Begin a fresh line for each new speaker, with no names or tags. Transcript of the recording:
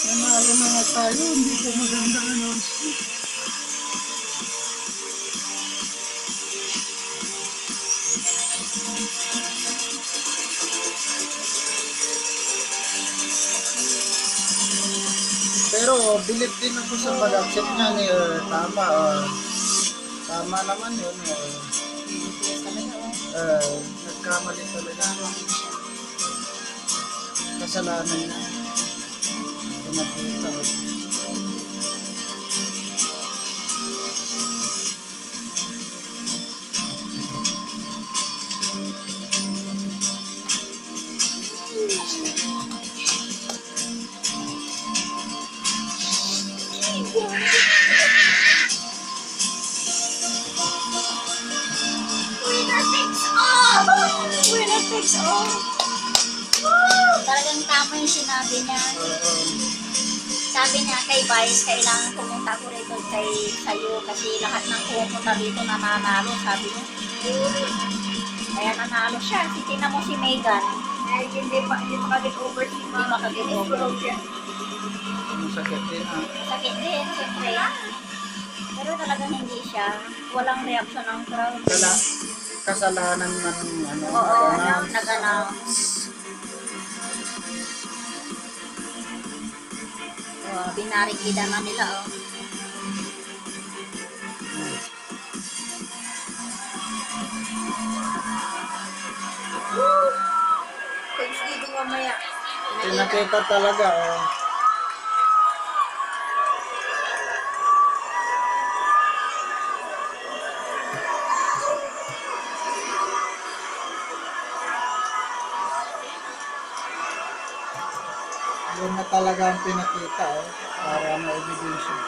Nanalo na nga tayo, hindi ko maganda announcement. Pero bilib din ako sa pag-accept niya ni tama. Tama naman yun. Nagkamali talaga. Kasalanan niya. Pinakita ko.
Winner takes all. Talagang tama yung sinabi niya. Sabi niya kay Vice, kailangan pumunta ko rito sa'yo kasi lahat ng pumunta rito nananalo, sabi niya. Kaya nanalo siya. Tingnan mo si Megan.
Hindi makagit over si
Hindi makagit over.
Masakit din ha.
Masakit din, siyempre. Pero talagang hindi siya. Walang reaction ng crowd.
Kasalanan ng
Oo, nag-announce. Binarikida na nila, oh.
Thanksgiving mamaya.
Pinakita talaga, oh. Yun na talaga ang pinakita, oh. Para maibigin siya.